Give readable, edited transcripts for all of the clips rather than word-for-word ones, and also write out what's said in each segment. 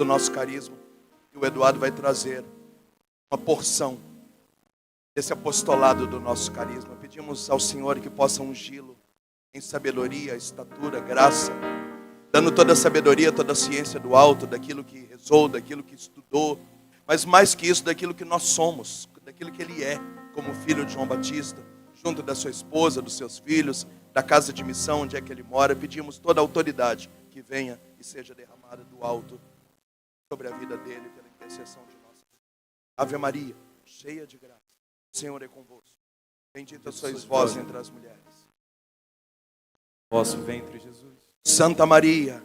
do nosso carisma. E o Eduardo vai trazer uma porção desse apostolado do nosso carisma. Pedimos ao Senhor que possa ungí-lo em sabedoria, estatura, graça, dando toda a sabedoria, toda a ciência do alto, daquilo que rezou, daquilo que estudou, mas mais que isso, daquilo que nós somos, daquilo que ele é, como filho de João Batista, junto da sua esposa, dos seus filhos, da casa de missão onde é que ele mora. Pedimos toda a autoridade que venha e seja derramada do alto sobre a vida dele, pela intercessão de nossa Ave Maria, cheia de graça, o Senhor é convosco. Bendita sois vós entre as mulheres. Vosso ventre, Jesus. Santa Maria,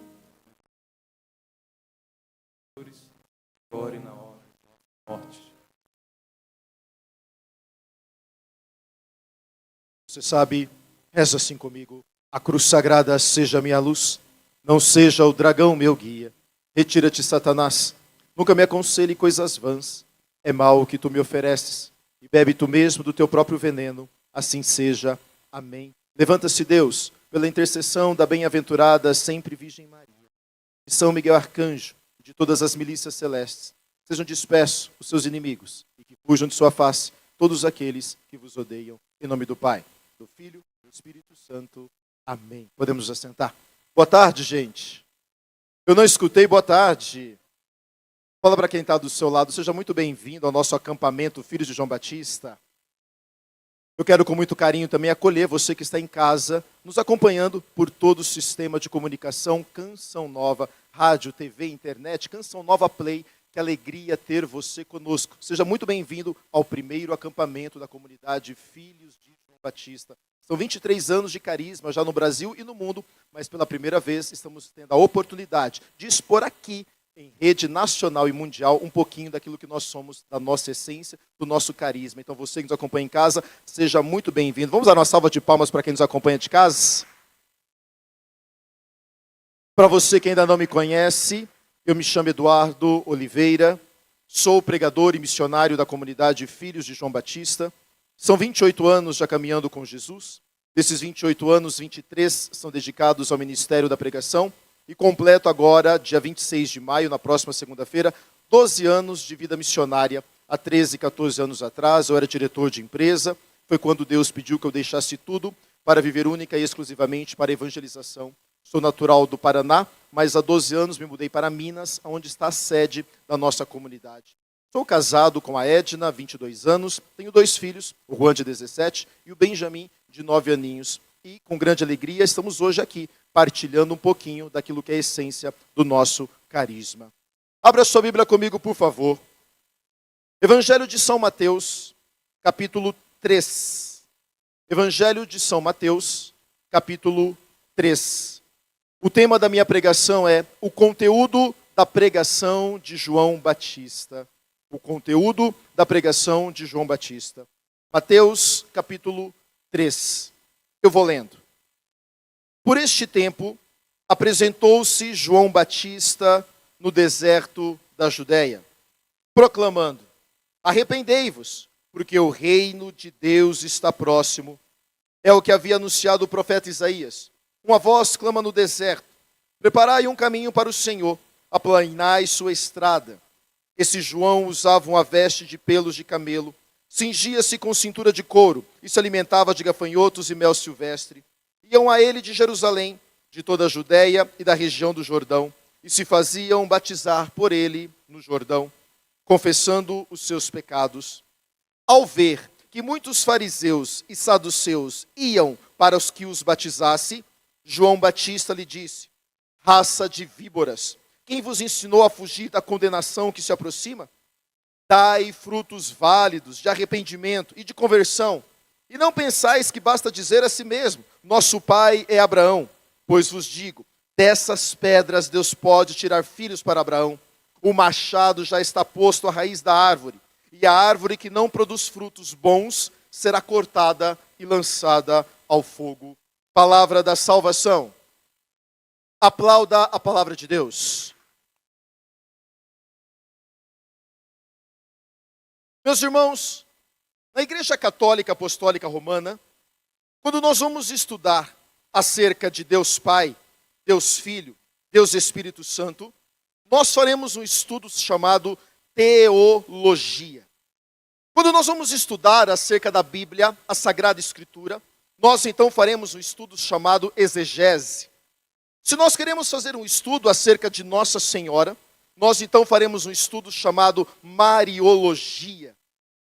ore na hora da morte. Você sabe, reza assim comigo. A cruz sagrada seja minha luz, não seja o dragão meu guia. Retira-te, Satanás, nunca me aconselhe coisas vãs. É mal o que tu me ofereces, e bebe tu mesmo do teu próprio veneno. Assim seja. Amém. Levanta-se, Deus, pela intercessão da bem-aventurada sempre Virgem Maria, de São Miguel Arcanjo, e de todas as milícias celestes. Sejam dispersos os seus inimigos, e que fujam de sua face todos aqueles que vos odeiam. Em nome do Pai, do Filho e do Espírito Santo. Amém. Podemos nos assentar. Boa tarde, gente. Eu não escutei boa tarde. Fala para quem está do seu lado. Seja muito bem-vindo ao nosso acampamento Filhos de João Batista. Eu quero com muito carinho também acolher você que está em casa, nos acompanhando por todo o sistema de comunicação Canção Nova, rádio, TV, internet, Canção Nova Play. Que alegria ter você conosco. Seja muito bem-vindo ao primeiro acampamento da comunidade Filhos de João Batista. São 23 anos de carisma já no Brasil e no mundo, mas pela primeira vez estamos tendo a oportunidade de expor aqui, em rede nacional e mundial, um pouquinho daquilo que nós somos, da nossa essência, do nosso carisma. Então você que nos acompanha em casa, seja muito bem-vindo. Vamos dar uma salva de palmas para quem nos acompanha de casa? Para você que ainda não me conhece, eu me chamo Eduardo Oliveira, sou pregador e missionário da comunidade Filhos de João Batista. São 28 anos já caminhando com Jesus. Desses 28 anos, 23 são dedicados ao ministério da pregação. E completo agora, dia 26 de maio, na próxima segunda-feira, 12 anos de vida missionária. Há 13, 14 anos atrás, eu era diretor de empresa. Foi quando Deus pediu que eu deixasse tudo para viver única e exclusivamente para a evangelização. Sou natural do Paraná, mas há 12 anos me mudei para Minas, onde está a sede da nossa comunidade. Sou casado com a Edna, 22 anos, tenho 2 filhos, o Juan de 17 e o Benjamin de 9 aninhos. E com grande alegria estamos hoje aqui, partilhando um pouquinho daquilo que é a essência do nosso carisma. Abra sua Bíblia comigo, por favor. Evangelho de São Mateus, capítulo 3. Evangelho de São Mateus, capítulo 3. O tema da minha pregação é o conteúdo da pregação de João Batista. O conteúdo da pregação de João Batista. Mateus, capítulo 3. Eu vou lendo. Por este tempo, apresentou-se João Batista no deserto da Judéia, proclamando: arrependei-vos, porque o reino de Deus está próximo. É o que havia anunciado o profeta Isaías. Uma voz clama no deserto: preparai um caminho para o Senhor, aplanai sua estrada. Esse João usava uma veste de pelos de camelo, cingia-se com cintura de couro e se alimentava de gafanhotos e mel silvestre. Iam a ele de Jerusalém, de toda a Judéia e da região do Jordão, e se faziam batizar por ele no Jordão, confessando os seus pecados. Ao ver que muitos fariseus e saduceus iam para os que os batizasse, João Batista lhe disse: raça de víboras, quem vos ensinou a fugir da condenação que se aproxima? Dai frutos válidos de arrependimento e de conversão. E não pensais que basta dizer a si mesmo: nosso pai é Abraão. Pois vos digo, dessas pedras Deus pode tirar filhos para Abraão. O machado já está posto à raiz da árvore, e a árvore que não produz frutos bons será cortada e lançada ao fogo. Palavra da salvação. Aplauda a palavra de Deus. Meus irmãos, na Igreja Católica Apostólica Romana, quando nós vamos estudar acerca de Deus Pai, Deus Filho, Deus Espírito Santo, nós faremos um estudo chamado teologia. Quando nós vamos estudar acerca da Bíblia, a Sagrada Escritura, nós então faremos um estudo chamado exegese. Se nós queremos fazer um estudo acerca de Nossa Senhora, nós então faremos um estudo chamado Mariologia.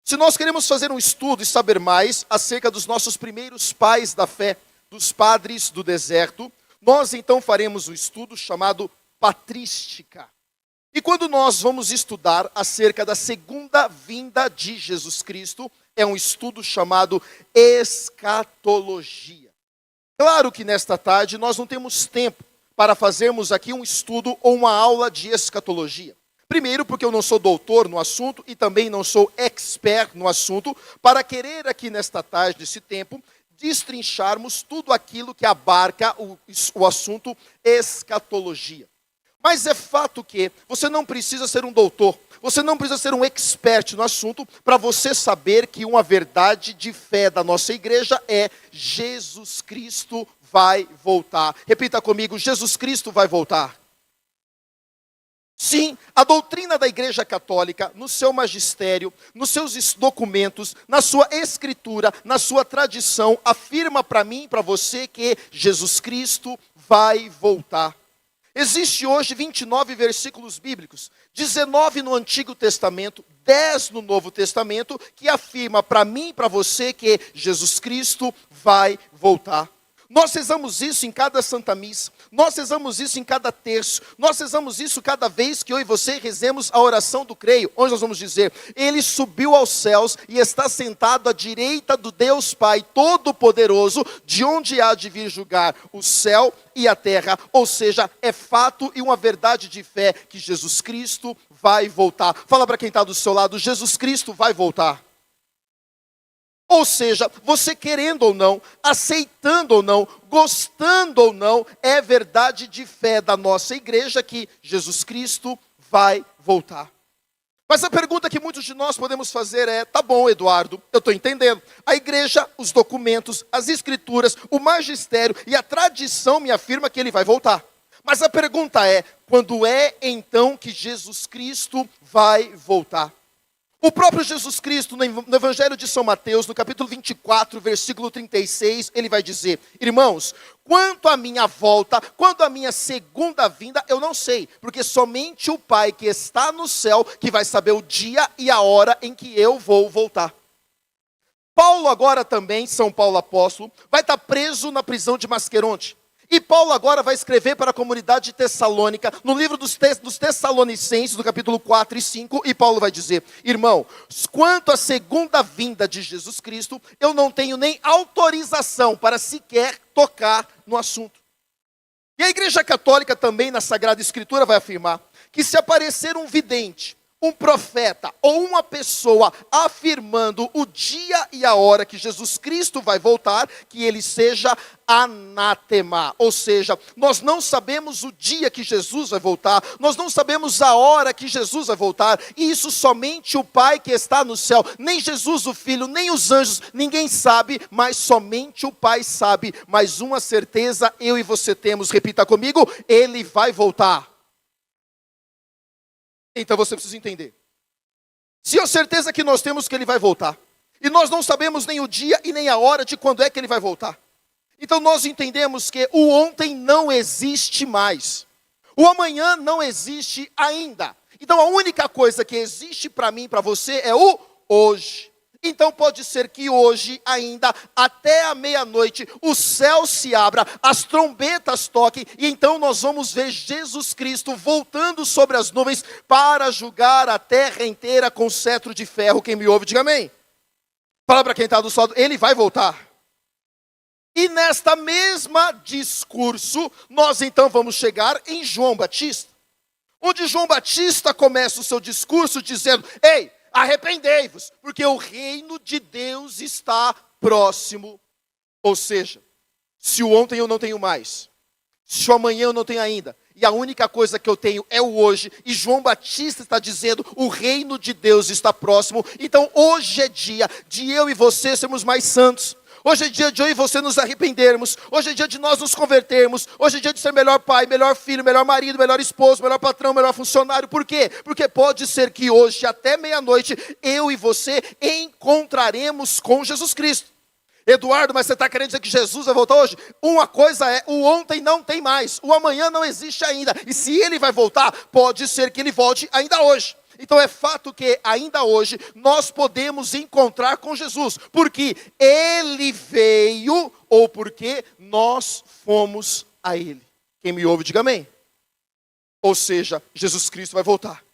Se nós queremos fazer um estudo e saber mais acerca dos nossos primeiros pais da fé, dos padres do deserto, nós então faremos um estudo chamado Patrística. E quando nós vamos estudar acerca da segunda vinda de Jesus Cristo, é um estudo chamado Escatologia. Claro que nesta tarde nós não temos tempo para fazermos aqui um estudo ou uma aula de escatologia. Primeiro, porque eu não sou doutor no assunto e também não sou expert no assunto, para querer aqui nesta tarde, nesse tempo, destrincharmos tudo aquilo que abarca o assunto escatologia. Mas é fato que você não precisa ser um doutor, você não precisa ser um expert no assunto para você saber que uma verdade de fé da nossa igreja é Jesus Cristo vai voltar. Repita comigo, Jesus Cristo vai voltar. Sim, a doutrina da Igreja Católica, no seu magistério, nos seus documentos, na sua escritura, na sua tradição, afirma para mim e para você que Jesus Cristo vai voltar. Existe hoje 29 versículos bíblicos, 19 no Antigo Testamento, 10 no Novo Testamento, que afirma para mim e para você que Jesus Cristo vai voltar. Nós rezamos isso em cada Santa Missa, nós rezamos isso em cada terço, nós rezamos isso cada vez que eu e você rezemos a oração do creio, onde nós vamos dizer, Ele subiu aos céus e está sentado à direita do Deus Pai Todo-Poderoso, de onde há de vir julgar o céu e a terra, ou seja, é fato e uma verdade de fé que Jesus Cristo vai voltar. Fala para quem está do seu lado, Jesus Cristo vai voltar. Ou seja, você querendo ou não, aceitando ou não, gostando ou não, é verdade de fé da nossa igreja que Jesus Cristo vai voltar. Mas a pergunta que muitos de nós podemos fazer é, tá bom, Eduardo, eu estou entendendo. A igreja, os documentos, as escrituras, o magistério e a tradição me afirma que ele vai voltar. Mas a pergunta é, quando é então que Jesus Cristo vai voltar? O próprio Jesus Cristo, no Evangelho de São Mateus, no capítulo 24, versículo 36, ele vai dizer, irmãos, quanto à minha volta, quanto à minha segunda vinda, eu não sei, porque somente o Pai que está no céu, que vai saber o dia e a hora em que eu vou voltar. Paulo agora também, São Paulo apóstolo, vai estar preso na prisão de Masqueronte. E Paulo agora vai escrever para a comunidade de Tessalônica, no livro dos Tessalonicenses, no capítulo 4 e 5, e Paulo vai dizer, irmão, quanto à segunda vinda de Jesus Cristo, eu não tenho nem autorização para sequer tocar no assunto. E a Igreja Católica também, na Sagrada Escritura, vai afirmar que se aparecer um vidente, um profeta ou uma pessoa afirmando o dia e a hora que Jesus Cristo vai voltar, que ele seja anátema. Ou seja, nós não sabemos o dia que Jesus vai voltar, nós não sabemos a hora que Jesus vai voltar, e isso somente o Pai que está no céu, nem Jesus o Filho, nem os anjos, ninguém sabe, mas somente o Pai sabe. Mas uma certeza eu e você temos, repita comigo, ele vai voltar. Então você precisa entender. Se a certeza que nós temos que ele vai voltar, e nós não sabemos nem o dia e nem a hora de quando é que ele vai voltar, então nós entendemos que o ontem não existe mais. O amanhã não existe ainda. Então a única coisa que existe para mim e para você é o hoje. Então pode ser que hoje ainda, até a meia-noite, o céu se abra, as trombetas toquem, e então nós vamos ver Jesus Cristo voltando sobre as nuvens para julgar a terra inteira com cetro de ferro. Quem me ouve, diga amém. Fala para quem está do seu lado, ele vai voltar. E nesta mesma discurso, nós então vamos chegar em João Batista, onde João Batista começa o seu discurso dizendo, ei, arrependei-vos, porque o reino de Deus está próximo. Ou seja, se o ontem eu não tenho mais, se o amanhã eu não tenho ainda, e a única coisa que eu tenho é o hoje, e João Batista está dizendo, o reino de Deus está próximo, então hoje é dia de eu e você sermos mais santos. Hoje é dia de eu e você nos arrependermos. Hoje é dia de nós nos convertermos. Hoje é dia de ser melhor pai, melhor filho, melhor marido, melhor esposo, melhor patrão, melhor funcionário. Por quê? Porque pode ser que hoje, até meia-noite, eu e você encontraremos com Jesus Cristo. Eduardo, mas você está querendo dizer que Jesus vai voltar hoje? Uma coisa é, o ontem não tem mais, o amanhã não existe ainda. E se ele vai voltar, pode ser que ele volte ainda hoje. Então é fato que ainda hoje nós podemos encontrar com Jesus, porque ele veio ou porque nós fomos a ele. Quem me ouve, diga amém. Ou seja, Jesus Cristo vai voltar.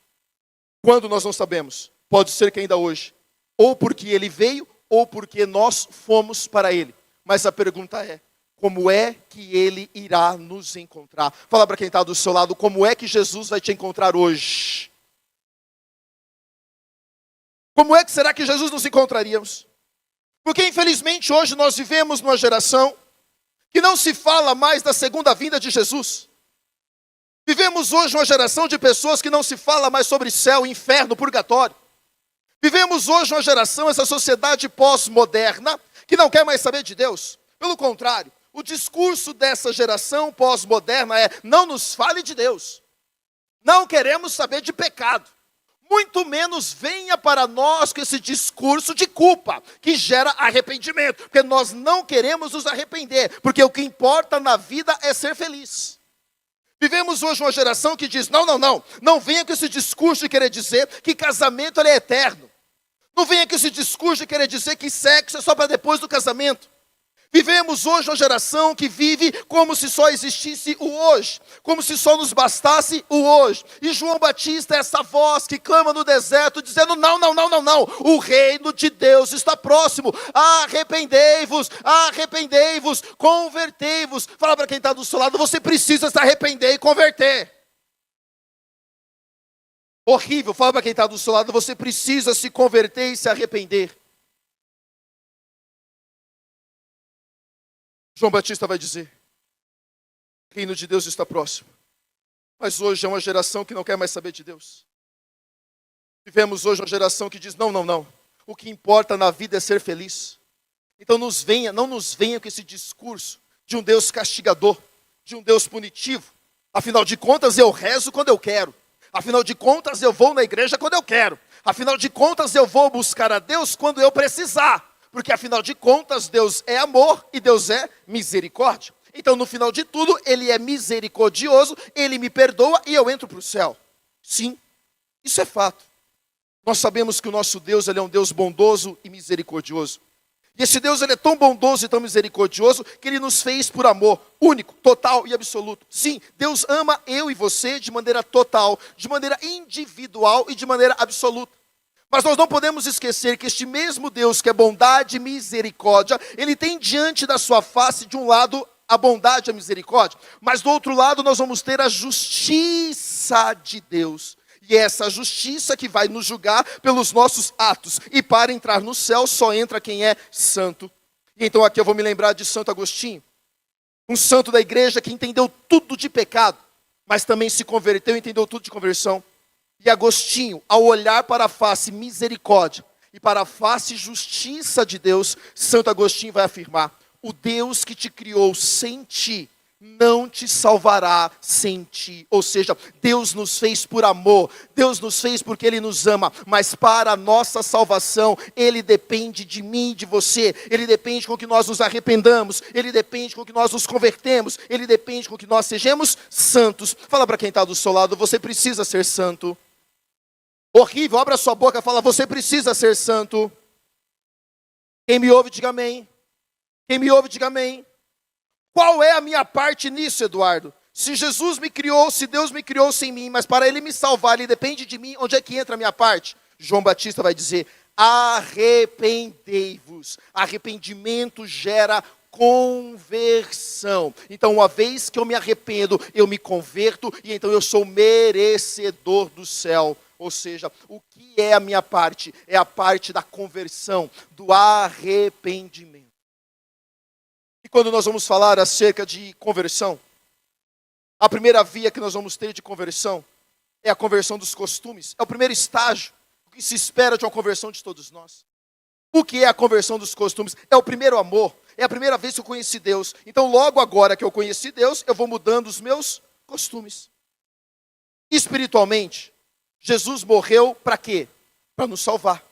Quando nós não sabemos, pode ser que ainda hoje, ou porque ele veio, ou porque nós fomos para ele. Mas a pergunta é, como é que ele irá nos encontrar? Fala para quem está do seu lado, como é que Jesus vai te encontrar hoje? Como é que será que Jesus nos encontraríamos? Porque infelizmente hoje nós vivemos numa geração que não se fala mais da segunda vinda de Jesus. Vivemos hoje uma geração de pessoas que não se fala mais sobre céu, inferno, purgatório. Vivemos hoje uma geração, essa sociedade pós-moderna, que não quer mais saber de Deus. Pelo contrário, o discurso dessa geração pós-moderna é, não nos fale de Deus. Não queremos saber de pecado. Muito menos venha para nós com esse discurso de culpa, que gera arrependimento. Porque nós não queremos nos arrepender, porque o que importa na vida é ser feliz. Vivemos hoje uma geração que diz, não venha com esse discurso de querer dizer que casamento ele é eterno. Não venha com esse discurso de querer dizer que sexo é só para depois do casamento. Vivemos hoje uma geração que vive como se só existisse o hoje, como se só nos bastasse o hoje. E João Batista é essa voz que clama no deserto, dizendo, não, o reino de Deus está próximo. Arrependei-vos, convertei-vos. Fala para quem está do seu lado, você precisa se arrepender e converter. Horrível, fala para quem está do seu lado, você precisa se converter e se arrepender. João Batista vai dizer, o reino de Deus está próximo. Mas hoje é uma geração que não quer mais saber de Deus. Vivemos hoje uma geração que diz, não. O que importa na vida é ser feliz. Então não nos venha com esse discurso de um Deus castigador, de um Deus punitivo. Afinal de contas eu rezo quando eu quero. Afinal de contas eu vou na igreja quando eu quero. Afinal de contas eu vou buscar a Deus quando eu precisar. Porque afinal de contas, Deus é amor e Deus é misericórdia. Então no final de tudo, Ele é misericordioso, Ele me perdoa e eu entro para o céu. Sim, isso é fato. Nós sabemos que o nosso Deus, Ele é um Deus bondoso e misericordioso. E esse Deus, Ele é tão bondoso e tão misericordioso que Ele nos fez por amor, único, total e absoluto. Sim, Deus ama eu e você de maneira total, de maneira individual e de maneira absoluta. Mas nós não podemos esquecer que este mesmo Deus, que é bondade e misericórdia, Ele tem diante da sua face, de um lado, a bondade e a misericórdia, mas do outro lado nós vamos ter a justiça de Deus. E é essa justiça que vai nos julgar pelos nossos atos. E para entrar no céu só entra quem é santo. E então aqui eu vou me lembrar de Santo Agostinho, um santo da igreja que entendeu tudo de pecado, mas também se converteu e entendeu tudo de conversão. E Agostinho, ao olhar para a face misericórdia e para a face justiça de Deus, Santo Agostinho vai afirmar, o Deus que te criou sem ti, não te salvará sem ti. Ou seja, Deus nos fez por amor, Deus nos fez porque Ele nos ama, mas para a nossa salvação, Ele depende de mim e de você, Ele depende com que nós nos arrependamos, Ele depende com que nós nos convertemos, Ele depende com que nós sejamos santos. Fala para quem está do seu lado, você precisa ser santo. Horrível, abre a sua boca e fala, você precisa ser santo. Quem me ouve, diga amém. Quem me ouve, diga amém. Qual é a minha parte nisso, Eduardo? Se Jesus me criou, se Deus me criou sem mim, mas para Ele me salvar, Ele depende de mim, onde é que entra a minha parte? João Batista vai dizer, arrependei-vos. Arrependimento gera conversão. Então, uma vez que eu me arrependo, eu me converto, e então eu sou merecedor do céu. Ou seja, o que é a minha parte? É a parte da conversão, do arrependimento. E quando nós vamos falar acerca de conversão, a primeira via que nós vamos ter de conversão é a conversão dos costumes. É o primeiro estágio, o que se espera de uma conversão de todos nós. O que é a conversão dos costumes? É o primeiro amor. É a primeira vez que eu conheci Deus. Então, logo agora que eu conheci Deus, eu vou mudando os meus costumes. Espiritualmente, Jesus morreu para quê? Para nos salvar.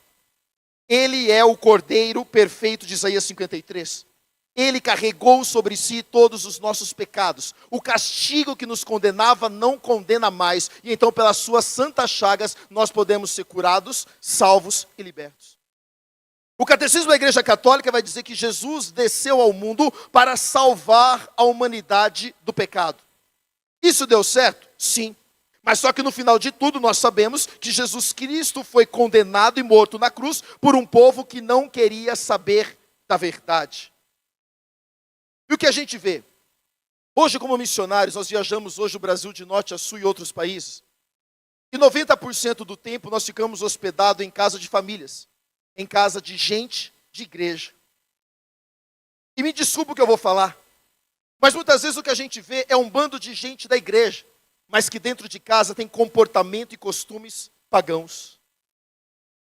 Ele é o Cordeiro perfeito de Isaías 53. Ele carregou sobre si todos os nossos pecados. O castigo que nos condenava não condena mais. E então, pelas suas santas chagas, nós podemos ser curados, salvos e libertos. O Catecismo da Igreja Católica vai dizer que Jesus desceu ao mundo para salvar a humanidade do pecado. Isso deu certo? Sim. Mas só que no final de tudo nós sabemos que Jesus Cristo foi condenado e morto na cruz por um povo que não queria saber da verdade. E o que a gente vê? Hoje, como missionários, nós viajamos hoje o Brasil de norte a sul e outros países. E 90% do tempo nós ficamos hospedados em casa de famílias, em casa de gente de igreja. E me desculpa o que eu vou falar, mas muitas vezes o que a gente vê é um bando de gente da igreja, mas que dentro de casa tem comportamento e costumes pagãos.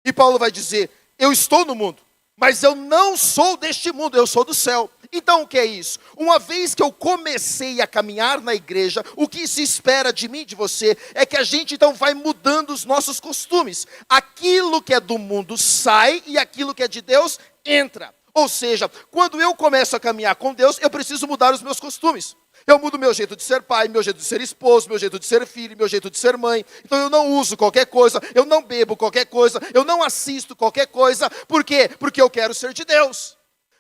E Paulo vai dizer, eu estou no mundo, mas eu não sou deste mundo, eu sou do céu. Então o que é isso? Uma vez que eu comecei a caminhar na igreja, o que se espera de mim e de você é que a gente então vai mudando os nossos costumes. Aquilo que é do mundo sai e aquilo que é de Deus entra. Ou seja, quando eu começo a caminhar com Deus, eu preciso mudar os meus costumes. Eu mudo meu jeito de ser pai, meu jeito de ser esposo, meu jeito de ser filho, meu jeito de ser mãe. Então eu não uso qualquer coisa, eu não bebo qualquer coisa, eu não assisto qualquer coisa. Por quê? Porque eu quero ser de Deus.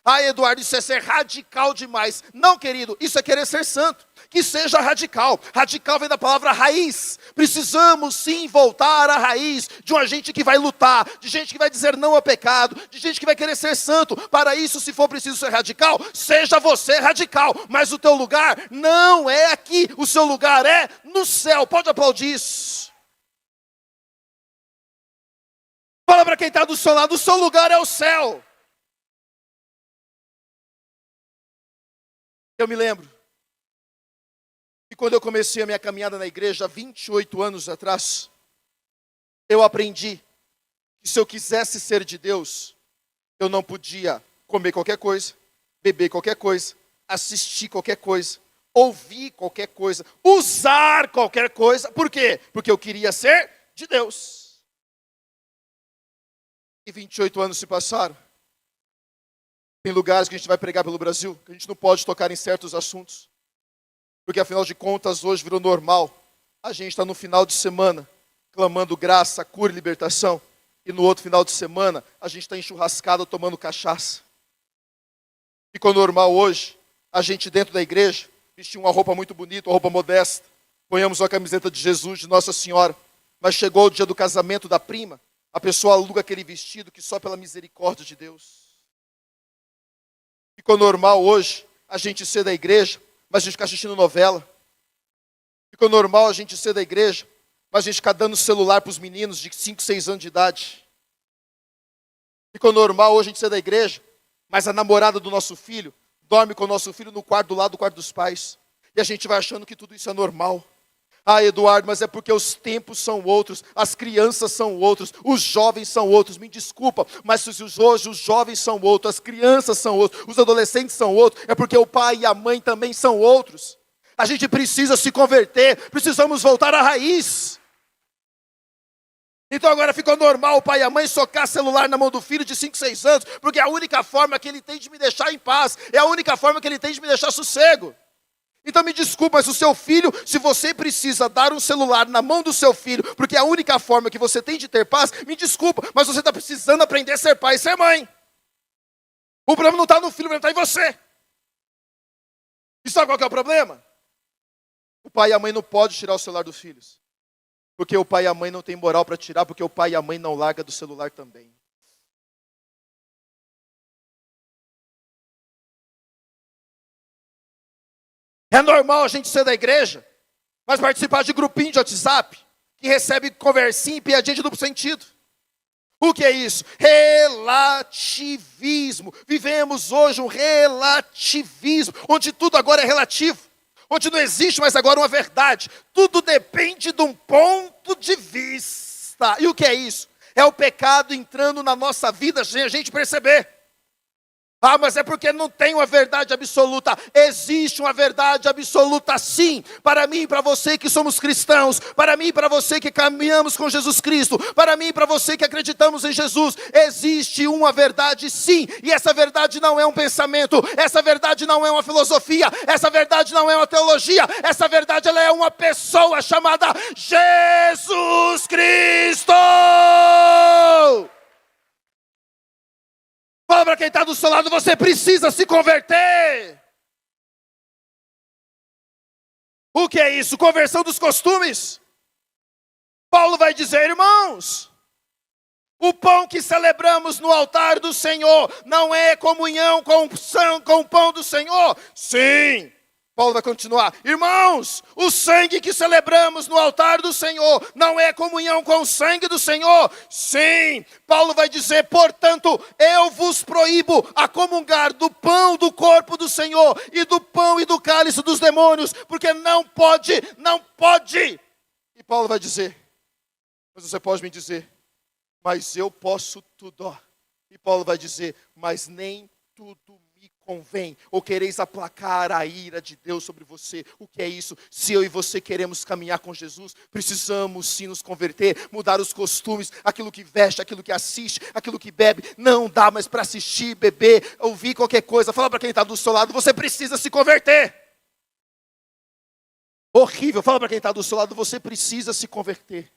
Ah, Eduardo, isso é ser radical demais. Não, querido, isso é querer ser santo. Que seja radical. Radical vem da palavra raiz. Precisamos sim voltar à raiz de uma gente que vai lutar, de gente que vai dizer não ao pecado, de gente que vai querer ser santo. Para isso, se for preciso ser radical, seja você radical. Mas o teu lugar não é aqui. O seu lugar é no céu. Pode aplaudir isso. Fala para quem está do seu lado, o seu lugar é o céu. Eu me lembro que quando eu comecei a minha caminhada na igreja, há 28 anos atrás, eu aprendi que se eu quisesse ser de Deus, eu não podia comer qualquer coisa, beber qualquer coisa, assistir qualquer coisa, ouvir qualquer coisa, usar qualquer coisa. Por quê? Porque eu queria ser de Deus. E 28 anos se passaram. Tem lugares que a gente vai pregar pelo Brasil, que a gente não pode tocar em certos assuntos. Porque afinal de contas, hoje virou normal. A gente está no final de semana, clamando graça, cura e libertação. E no outro final de semana, a gente está enxurrascado tomando cachaça. Ficou normal hoje, a gente dentro da igreja, vestir uma roupa muito bonita, uma roupa modesta. Ponhamos uma camiseta de Jesus, de Nossa Senhora. Mas chegou o dia do casamento da prima, a pessoa aluga aquele vestido que só pela misericórdia de Deus. Ficou normal hoje a gente ser da igreja, mas a gente ficar assistindo novela. Ficou normal a gente ser da igreja, mas a gente ficar dando celular para os meninos de 5, 6 anos de idade. Ficou normal hoje a gente ser da igreja, mas a namorada do nosso filho dorme com o nosso filho no quarto do lado do quarto dos pais. E a gente vai achando que tudo isso é normal. Ah, Eduardo, mas é porque os tempos são outros, as crianças são outros, os jovens são outros. Me desculpa, mas se hoje os jovens são outros, as crianças são outros, os adolescentes são outros, é porque o pai e a mãe também são outros. A gente precisa se converter, precisamos voltar à raiz. Então agora ficou normal o pai e a mãe socar celular na mão do filho de 5, 6 anos, porque é a única forma que ele tem de me deixar em paz, é a única forma que ele tem de me deixar sossego. Então me desculpa, mas o seu filho, se você precisa dar um celular na mão do seu filho, porque é a única forma que você tem de ter paz, me desculpa, mas você está precisando aprender a ser pai e ser mãe. O problema não está no filho, o problema está em você. E sabe qual que é o problema? O pai e a mãe não podem tirar o celular dos filhos. Porque o pai e a mãe não têm moral para tirar, porque o pai e a mãe não largam do celular também. É normal a gente ser da igreja, mas participar de grupinho de WhatsApp, que recebe conversinha e piadinha de duplo sentido. O que é isso? Relativismo. Vivemos hoje um relativismo, onde tudo agora é relativo. Onde não existe mais agora uma verdade. Tudo depende de um ponto de vista. E o que é isso? É o pecado entrando na nossa vida sem a gente perceber. Ah, mas é porque não tem uma verdade absoluta. Existe uma verdade absoluta sim, para mim e para você que somos cristãos, para mim e para você que caminhamos com Jesus Cristo, para mim e para você que acreditamos em Jesus. Existe uma verdade sim, e essa verdade não é um pensamento, essa verdade não é uma filosofia, essa verdade não é uma teologia, essa verdade ela é uma pessoa chamada Jesus Cristo. Fala para quem está do seu lado, você precisa se converter. O que é isso? Conversão dos costumes. Paulo vai dizer, irmãos, o pão que celebramos no altar do Senhor não é comunhão com o pão do Senhor? Sim. Paulo vai continuar, irmãos, o sangue que celebramos no altar do Senhor não é comunhão com o sangue do Senhor? Sim. Paulo vai dizer, portanto, eu vos proíbo a comungar do pão do corpo do Senhor e do pão e do cálice dos demônios, porque não pode. E Paulo vai dizer, mas você pode me dizer, mas eu posso tudo. E Paulo vai dizer, mas nem tudo me convém, ou quereis aplacar a ira de Deus sobre você. O que é isso? Se eu e você queremos caminhar com Jesus, precisamos sim nos converter, mudar os costumes, aquilo que veste, aquilo que assiste, aquilo que bebe. Não dá mais para assistir, beber, ouvir qualquer coisa. Fala para quem está do seu lado, você precisa se converter. Horrível, fala para quem está do seu lado, você precisa se converter.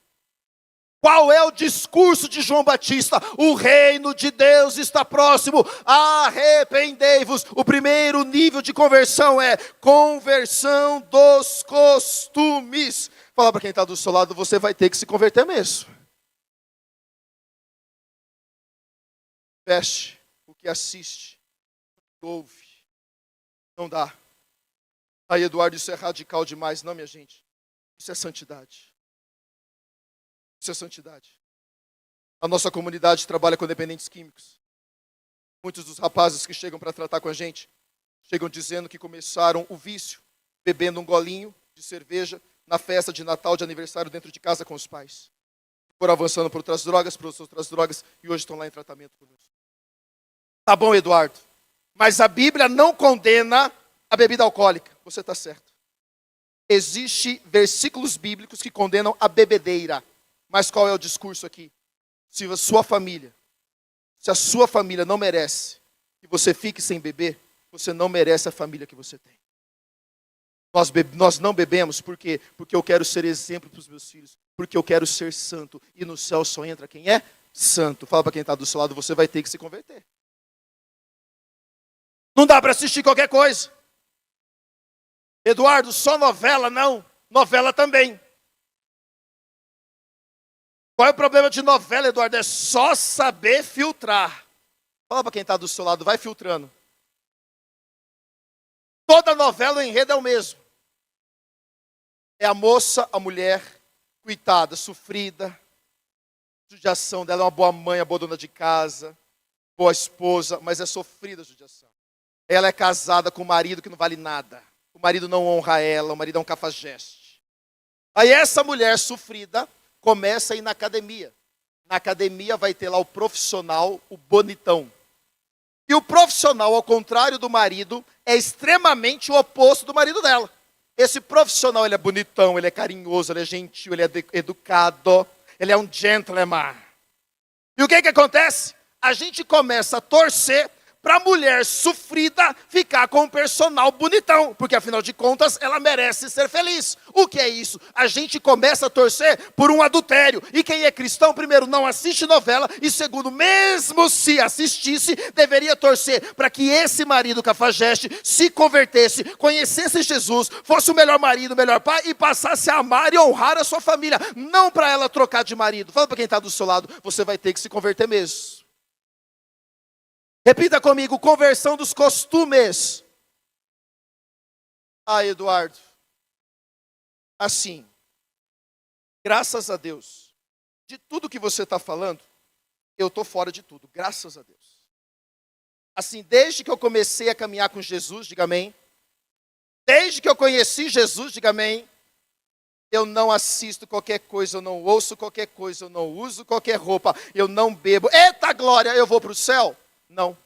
Qual é o discurso de João Batista? O reino de Deus está próximo, arrependei-vos. O primeiro nível de conversão é conversão dos costumes. Fala para quem está do seu lado, você vai ter que se converter mesmo. Veste o que assiste, o que ouve. Não dá. Aí, Eduardo, isso é radical demais. Não, minha gente. Isso é santidade. Isso é santidade. A nossa comunidade trabalha com dependentes químicos. Muitos dos rapazes que chegam para tratar com a gente, chegam dizendo que começaram o vício, bebendo um golinho de cerveja na festa de Natal, de aniversário dentro de casa com os pais. Foram avançando por outras drogas, e hoje estão lá em tratamento conosco. Tá bom, Eduardo, mas a Bíblia não condena a bebida alcoólica. Você está certo. Existem versículos bíblicos que condenam a bebedeira. Mas qual é o discurso aqui? Se a sua família não merece que você fique sem beber, você não merece a família que você tem. Nós não bebemos porque eu quero ser exemplo para os meus filhos, porque eu quero ser santo, e no céu só entra quem é santo. Fala para quem está do seu lado, você vai ter que se converter. Não dá para assistir qualquer coisa. Eduardo, só novela? Não, novela também. Qual é o problema de novela, Eduardo? É só saber filtrar. Fala para quem está do seu lado, vai filtrando. Toda novela, o enredo é o mesmo. É a moça, a mulher, coitada, sofrida. A judiação dela é uma boa mãe, uma boa dona de casa, boa esposa, mas é sofrida a judiação. Ela é casada com um marido que não vale nada. O marido não honra ela, o marido é um cafajeste. Aí essa mulher sofrida começa a ir na academia. Na academia vai ter lá o profissional, o bonitão. E o profissional, ao contrário do marido, é extremamente o oposto do marido dela. Esse profissional, ele é bonitão, ele é carinhoso, ele é gentil, ele é educado, ele é um gentleman. E o que acontece? A gente começa a torcer para a mulher sofrida ficar com um personal bonitão, porque afinal de contas ela merece ser feliz. O que é isso? A gente começa a torcer por um adultério. E quem é cristão, primeiro, não assiste novela, e segundo, mesmo se assistisse, deveria torcer para que esse marido cafajeste se convertesse, conhecesse Jesus, fosse o melhor marido, o melhor pai, e passasse a amar e honrar a sua família, não para ela trocar de marido. Fala para quem está do seu lado, você vai ter que se converter mesmo. Repita comigo, conversão dos costumes. Ah, Eduardo, assim, graças a Deus, de tudo que você está falando, eu estou fora de tudo, graças a Deus. Assim, desde que eu comecei a caminhar com Jesus, diga amém. Desde que eu conheci Jesus, diga amém. eu não assisto qualquer coisa, eu não ouço qualquer coisa, eu não uso qualquer roupa, eu não bebo. Eita glória, eu vou para o céu? Não.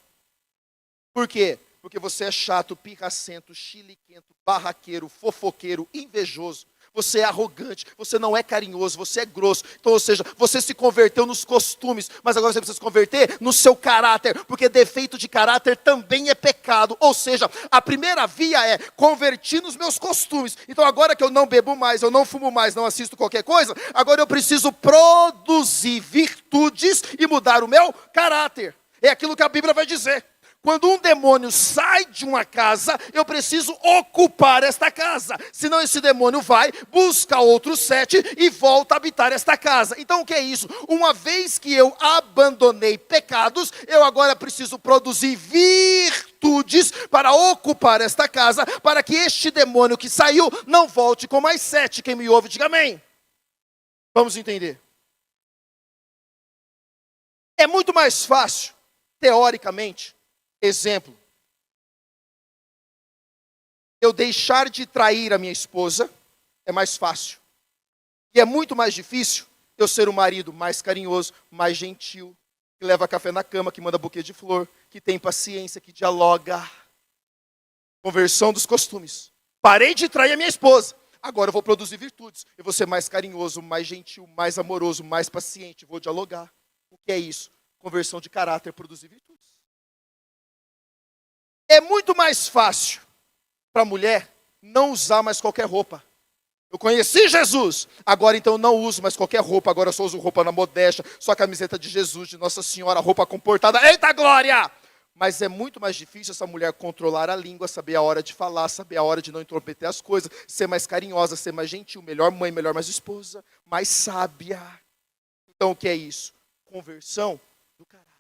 Por quê? Porque você é chato, pirracento, chiliquento, barraqueiro, fofoqueiro, invejoso. Você é arrogante, você não é carinhoso, você é grosso. Então, ou seja, você se converteu nos costumes, mas agora você precisa se converter no seu caráter, porque defeito de caráter também é pecado. Ou seja, a primeira via é convertir nos meus costumes. Então, agora que eu não bebo mais, eu não fumo mais, não assisto qualquer coisa, agora eu preciso produzir virtudes e mudar o meu caráter. É aquilo que a Bíblia vai dizer. Quando um demônio sai de uma casa, eu preciso ocupar esta casa. Senão esse demônio vai, busca outros 7 e volta a habitar esta casa. Então o que é isso? Uma vez que eu abandonei pecados, eu agora preciso produzir virtudes para ocupar esta casa, para que este demônio que saiu não volte com mais 7. Quem me ouve, diga amém. Vamos entender. É muito mais fácil, teoricamente, exemplo, eu deixar de trair a minha esposa é mais fácil. E é muito mais difícil eu ser um marido mais carinhoso, mais gentil, que leva café na cama, que manda buquê de flor, que tem paciência, que dialoga. Conversão dos costumes. Parei de trair a minha esposa. Agora eu vou produzir virtudes. Eu vou ser mais carinhoso, mais gentil, mais amoroso, mais paciente. Vou dialogar. O que é isso? Conversão de caráter, produzir virtudes. É muito mais fácil para a mulher não usar mais qualquer roupa. Eu conheci Jesus, agora então eu não uso mais qualquer roupa, agora eu só uso roupa na modéstia, só a camiseta de Jesus, de Nossa Senhora, roupa comportada, eita glória! Mas é muito mais difícil essa mulher controlar a língua, saber a hora de falar, saber a hora de não intrometer as coisas, ser mais carinhosa, ser mais gentil, melhor mãe, melhor mais esposa, mais sábia. Então o que é isso? Conversão do caráter.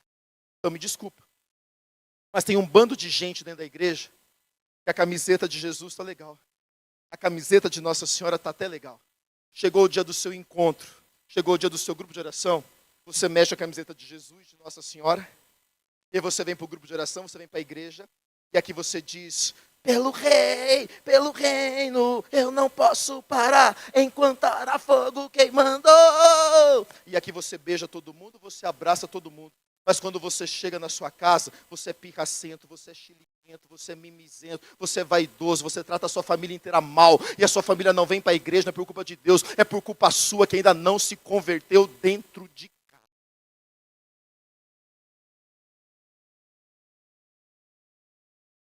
Então me desculpa. Mas tem um bando de gente dentro da igreja que a camiseta de Jesus está legal. A camiseta de Nossa Senhora está até legal. Chegou o dia do seu encontro, chegou o dia do seu grupo de oração, você mexe a camiseta de Jesus, de Nossa Senhora, e você vem para o grupo de oração, você vem para a igreja, e aqui você diz, pelo rei, pelo reino, eu não posso parar, enquanto há fogo queimando. E aqui você beija todo mundo, você abraça todo mundo. Mas quando você chega na sua casa, você é pirracento, você é chiliquento, você é mimizento, você é vaidoso, você trata a sua família inteira mal, e a sua família não vem para a igreja, não é por culpa de Deus, é por culpa sua que ainda não se converteu dentro de casa.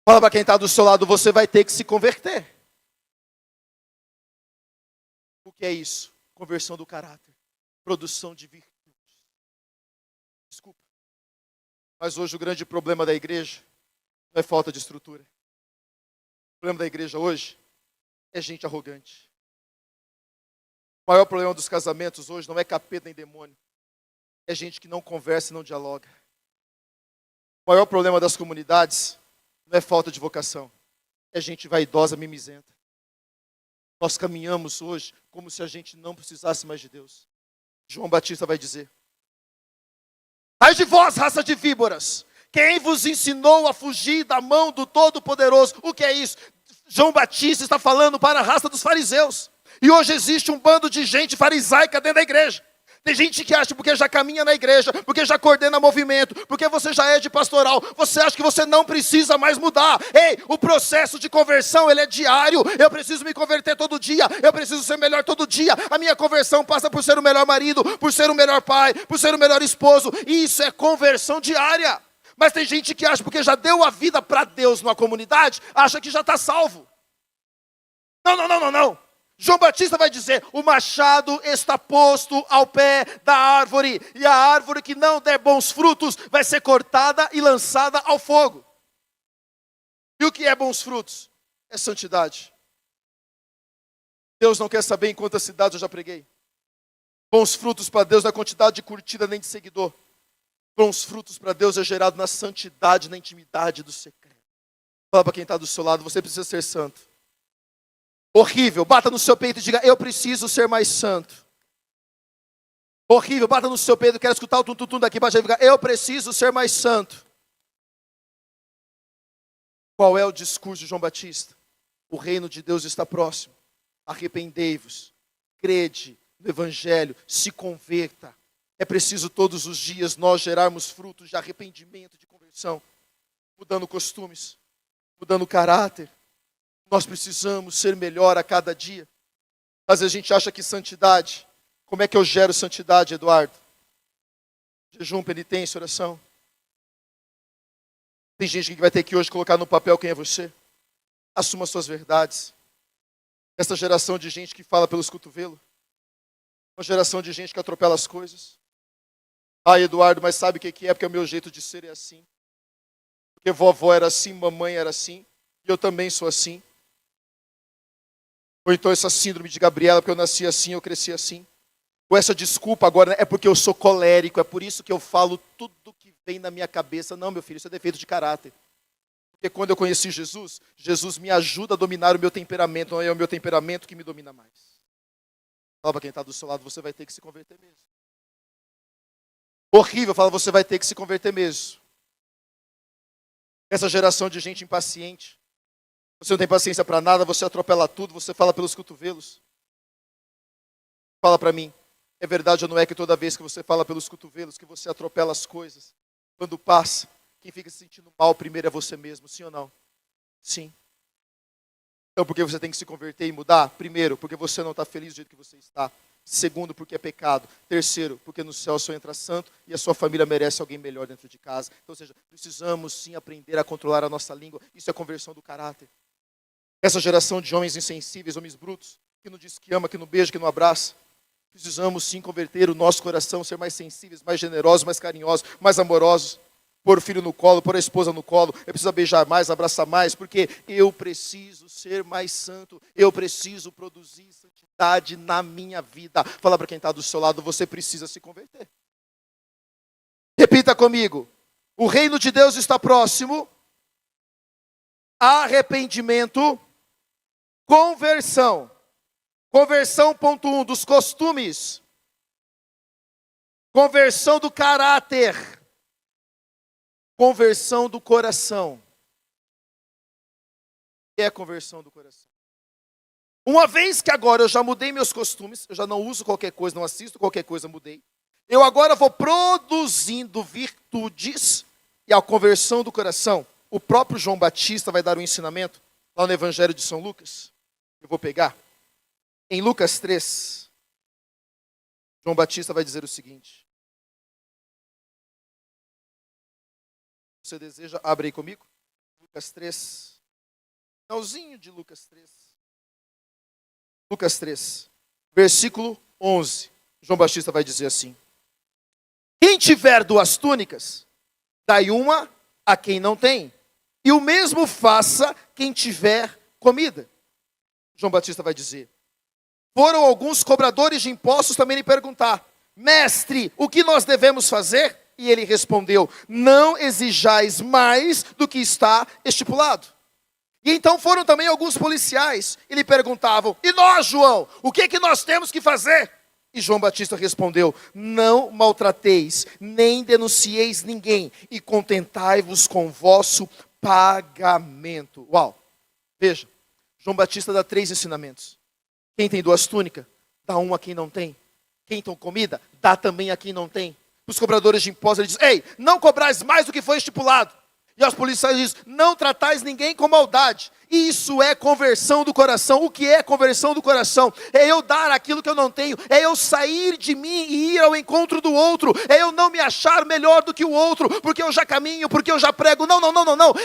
Fala para quem está do seu lado, você vai ter que se converter. O que é isso? Conversão do caráter, produção de virtude. Desculpa. Mas hoje o grande problema da igreja não é falta de estrutura. O problema da igreja hoje é gente arrogante. O maior problema dos casamentos hoje não é capeta nem demônio. É gente que não conversa e não dialoga. O maior problema das comunidades não é falta de vocação. É gente vaidosa, mimizenta. Nós caminhamos hoje como se a gente não precisasse mais de Deus. João Batista vai dizer, ai de vós, raça de víboras, quem vos ensinou a fugir da mão do Todo-Poderoso? O que é isso? João Batista está falando para a raça dos fariseus. E hoje existe um bando de gente farisaica dentro da igreja. Tem gente que acha, porque já caminha na igreja, porque já coordena movimento, porque você já é de pastoral, você acha que você não precisa mais mudar. Ei, o processo de conversão, ele é diário. Eu preciso me converter todo dia, eu preciso ser melhor todo dia. A minha conversão passa por ser o melhor marido, por ser o melhor pai, por ser o melhor esposo. Isso é conversão diária. Mas tem gente que acha, porque já deu a vida para Deus numa comunidade, acha que já está salvo. Não. João Batista vai dizer, o machado está posto ao pé da árvore, e a árvore que não der bons frutos vai ser cortada e lançada ao fogo. E o que é bons frutos? É santidade. Deus não quer saber em quantas cidades eu já preguei. Bons frutos para Deus não é quantidade de curtida nem de seguidor. Bons frutos para Deus é gerado na santidade, na intimidade do secreto. Fala para quem está do seu lado, você precisa ser santo. Horrível, bata no seu peito e diga, eu preciso ser mais santo. Horrível, bata no seu peito, quero escutar o tum-tum-tum daqui para diga, eu preciso ser mais santo. Qual é o discurso de João Batista? O reino de Deus está próximo. Arrependei-vos crede no Evangelho, se converta. É preciso todos os dias nós gerarmos frutos de arrependimento, de conversão, mudando costumes, mudando caráter. Nós precisamos ser melhor a cada dia. Às vezes a gente acha que santidade, como é que eu gero santidade, Eduardo? Jejum, penitência, oração. Tem gente que vai ter que hoje colocar no papel quem é você. Assuma suas verdades. Essa geração de gente que fala pelos cotovelos. Uma geração de gente que atropela as coisas. Ah, Eduardo, mas sabe o que é? Porque o meu jeito de ser é assim. Porque vovó era assim, mamãe era assim. E eu também sou assim. Ou então essa síndrome de Gabriela, porque eu nasci assim, eu cresci assim. Ou essa desculpa agora, é porque eu sou colérico, é por isso que eu falo tudo que vem na minha cabeça. Não, meu filho, isso é defeito de caráter. Porque quando eu conheci Jesus, Jesus me ajuda a dominar o meu temperamento, não é o meu temperamento que me domina mais. Fala para quem está do seu lado, você vai ter que se converter mesmo. Horrível, fala, você vai ter que se converter mesmo. Essa geração de gente impaciente. Você não tem paciência para nada, você atropela tudo, você fala pelos cotovelos. Fala para mim, é verdade ou não é que toda vez que você fala pelos cotovelos, que você atropela as coisas, quando passa, quem fica se sentindo mal primeiro é você mesmo, sim ou não? Sim. Então, por que você tem que se converter e mudar? Primeiro, porque você não está feliz do jeito que você está. Segundo, porque é pecado. Terceiro, porque no céu só entra santo e a sua família merece alguém melhor dentro de casa. Então, ou seja, precisamos sim aprender a controlar a nossa língua. Isso é conversão do caráter. Essa geração de homens insensíveis, homens brutos, que não diz que ama, que não beija, que não abraça. Precisamos sim converter o nosso coração, ser mais sensíveis, mais generosos, mais carinhosos, mais amorosos. Pôr o filho no colo, pôr a esposa no colo. Eu preciso beijar mais, abraçar mais, porque eu preciso ser mais santo. Eu preciso produzir santidade na minha vida. Fala para quem está do seu lado, você precisa se converter. Repita comigo. O reino de Deus está próximo. Arrependimento. Conversão. Conversão, ponto 1, dos costumes. Conversão do caráter. Conversão do coração. O que é conversão do coração? Uma vez que agora eu já mudei meus costumes, eu já não uso qualquer coisa, não assisto qualquer coisa, mudei. Eu agora vou produzindo virtudes e a conversão do coração. O próprio João Batista vai dar um ensinamento lá no Evangelho de São Lucas. Eu vou pegar. Em Lucas 3, João Batista vai dizer o seguinte. Você deseja, abre aí comigo. Lucas 3. Finalzinho de Lucas 3. Lucas 3, versículo 11. João Batista vai dizer assim. Quem tiver 2 túnicas, dai uma a quem não tem. E o mesmo faça quem tiver comida. João Batista vai dizer. Foram alguns cobradores de impostos também lhe perguntar. Mestre, o que nós devemos fazer? E ele respondeu, não exijais mais do que está estipulado. E então foram também alguns policiais e lhe perguntavam, e nós, João, o que é que nós temos que fazer? E João Batista respondeu, não maltrateis, nem denuncieis ninguém, e contentai-vos com o vosso pagamento. Uau, veja, João Batista dá 3 ensinamentos. Quem tem 2 túnicas, dá uma a quem não tem. Quem tem comida, dá também a quem não tem. Os cobradores de impostos, ele diz, ei, não cobrais mais do que foi estipulado. E aos policiais diz, não tratais ninguém com maldade. Isso é conversão do coração. O que é conversão do coração? É eu dar aquilo que eu não tenho. É eu sair de mim e ir ao encontro do outro. É eu não me achar melhor do que o outro, porque eu já caminho, porque eu já prego. Não.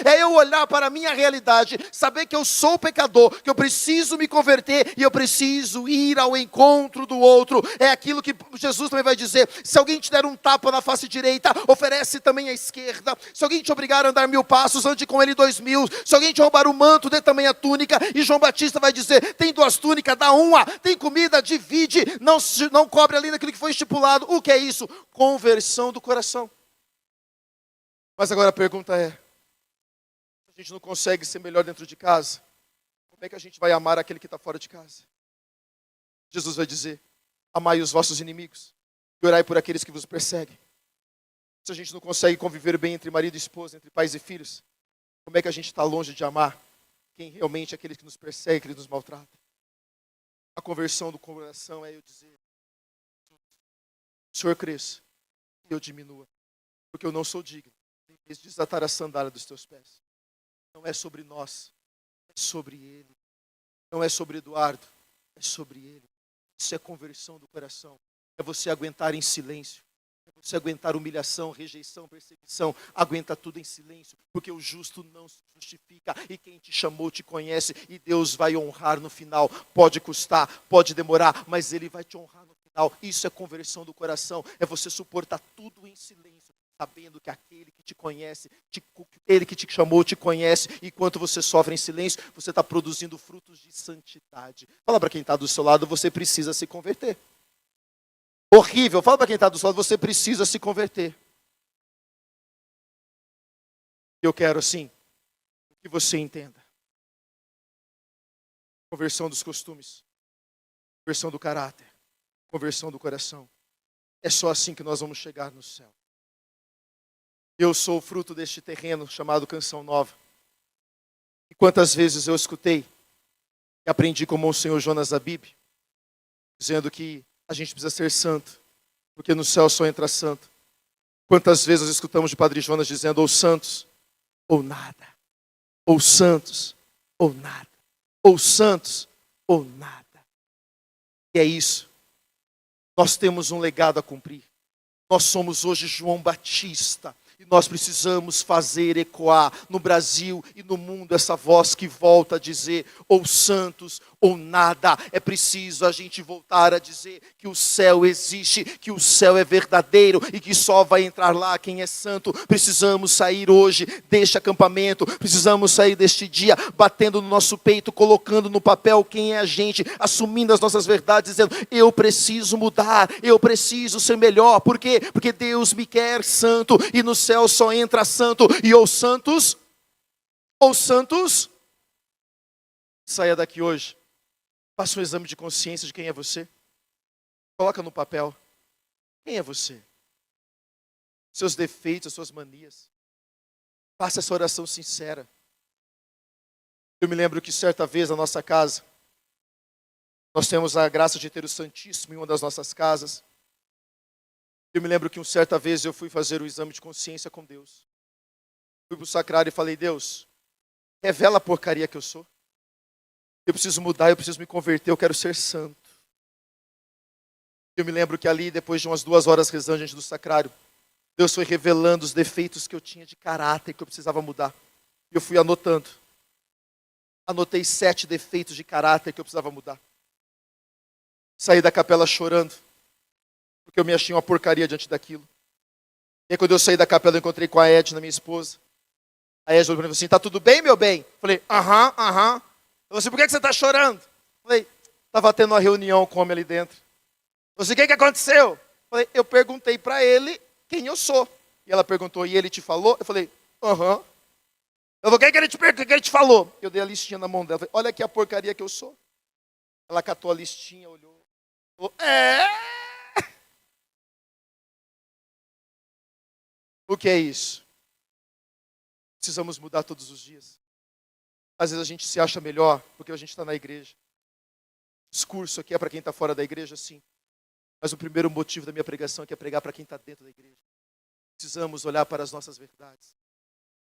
É eu olhar para a minha realidade, saber que eu sou pecador, que eu preciso me converter e eu preciso ir ao encontro do outro. É aquilo que Jesus também vai dizer. Se alguém te der um tapa na face direita, oferece também a esquerda. Se alguém te obrigar a andar 1000 passos, ande com ele 2000. Se alguém te roubar o manto, dê também a túnica. E João Batista vai dizer, tem 2 túnicas, dá uma. Tem comida, divide. Não cobre ali naquilo que foi estipulado. O que é isso? Conversão do coração. Mas agora a pergunta é, a gente não consegue ser melhor dentro de casa, como é que a gente vai amar aquele que está fora de casa? Jesus vai dizer, amai os vossos inimigos e orai por aqueles que vos perseguem. Se a gente não consegue conviver bem entre marido e esposa, entre pais e filhos, como é que a gente está longe de amar quem realmente é aquele que nos persegue, que nos maltrata? A conversão do coração é eu dizer: o Senhor cresça e eu diminua, porque eu não sou digno de desatar a sandália dos teus pés. Não é sobre nós, é sobre Ele. Não é sobre Eduardo, é sobre Ele. Isso é conversão do coração. É você aguentar em silêncio. É você aguentar humilhação, rejeição, perseguição. Aguenta tudo em silêncio, porque o justo não se justifica. E quem te chamou te conhece, e Deus vai honrar no final. Pode custar, pode demorar, mas Ele vai te honrar no final. Isso é conversão do coração. É você suportar tudo em silêncio, sabendo que aquele que te conhece, ele que te chamou te conhece, e enquanto você sofre em silêncio, você está produzindo frutos de santidade. Fala para quem está do seu lado: você precisa se converter. Horrível. Fala para quem está do seu lado: você precisa se converter. Eu quero, assim, que você entenda. Conversão dos costumes, conversão do caráter, conversão do coração. É só assim que nós vamos chegar no céu. Eu sou o fruto deste terreno chamado Canção Nova. E quantas vezes eu escutei e aprendi com o Monsenhor Jonas Abib, dizendo que a gente precisa ser santo, porque no céu só entra santo. Quantas vezes nós escutamos de Padre Jonas dizendo: ou santos, ou nada. Ou santos, ou nada. Ou santos, ou nada. E é isso. Nós temos um legado a cumprir. Nós somos hoje João Batista. E nós precisamos fazer ecoar no Brasil e no mundo essa voz que volta a dizer: ou santos ou nada. É preciso a gente voltar a dizer que o céu existe, que o céu é verdadeiro e que só vai entrar lá quem é santo. Precisamos sair hoje deste acampamento, precisamos sair deste dia batendo no nosso peito, colocando no papel quem é a gente, assumindo as nossas verdades, dizendo: eu preciso mudar, eu preciso ser melhor. Por quê? Porque Deus me quer santo, e no céu só entra santo. E ou santos, saia daqui hoje, faça um exame de consciência de quem é você. Coloca no papel: quem é você? Seus defeitos, as suas manias. Faça essa oração sincera. Eu me lembro que certa vez na nossa casa, nós temos a graça de ter o Santíssimo em uma das nossas casas. Eu me lembro que certa vez eu fui fazer o exame de consciência com Deus. Fui para o sacrário e falei: Deus, revela a porcaria que eu sou. Eu preciso mudar, eu preciso me converter, eu quero ser santo. Eu me lembro que ali, depois de umas 2 horas rezando diante do sacrário, Deus foi revelando os defeitos que eu tinha de caráter, que eu precisava mudar. E eu fui anotando. Anotei 7 defeitos de caráter que eu precisava mudar. Saí da capela chorando, porque eu me achei uma porcaria diante daquilo. E aí, quando eu saí da capela, eu encontrei com a Edna, minha esposa. A Edna falou assim: tá tudo bem, meu bem? Falei: aham. Eu falei assim: por que você está chorando? Falei: estava tendo uma reunião com o homem ali dentro. Eu falei: o que aconteceu? Falei: eu perguntei para ele quem eu sou. E ela perguntou: e ele te falou? Eu falei: aham. Eu falei: o que ele te falou? Eu dei a listinha na mão dela. Falei: olha aqui a porcaria que eu sou. Ela catou a listinha, olhou. Falou: o que é isso? Precisamos mudar todos os dias. Às vezes a gente se acha melhor porque a gente está na igreja. O discurso aqui é para quem está fora da igreja, sim. Mas o primeiro motivo da minha pregação é pregar para quem está dentro da igreja. Precisamos olhar para as nossas verdades.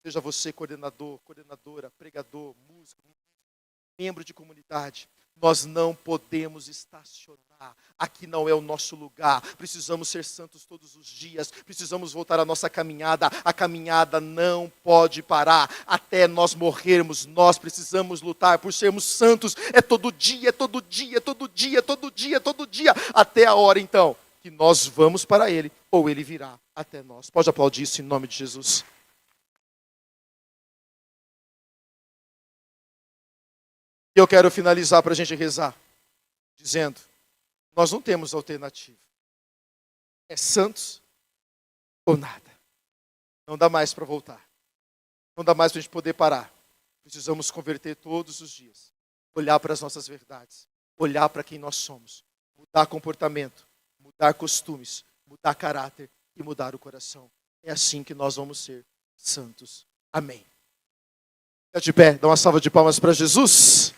Seja você coordenador, coordenadora, pregador, músico, membro de comunidade. Nós não podemos estacionar. Aqui não é o nosso lugar. Precisamos ser santos todos os dias. Precisamos voltar à nossa caminhada. A caminhada não pode parar. Até nós morrermos, nós precisamos lutar por sermos santos. É todo dia, todo dia, todo dia, todo dia, todo dia. Até a hora, então, que nós vamos para Ele, ou Ele virá até nós. Pode aplaudir isso em nome de Jesus. E eu quero finalizar para a gente rezar, dizendo: nós não temos alternativa. É santos ou nada. Não dá mais para voltar. Não dá mais para a gente poder parar. Precisamos converter todos os dias. Olhar para as nossas verdades. Olhar para quem nós somos. Mudar comportamento. Mudar costumes. Mudar caráter. E mudar o coração. É assim que nós vamos ser santos. Amém. Fica de pé. Dá uma salva de palmas para Jesus.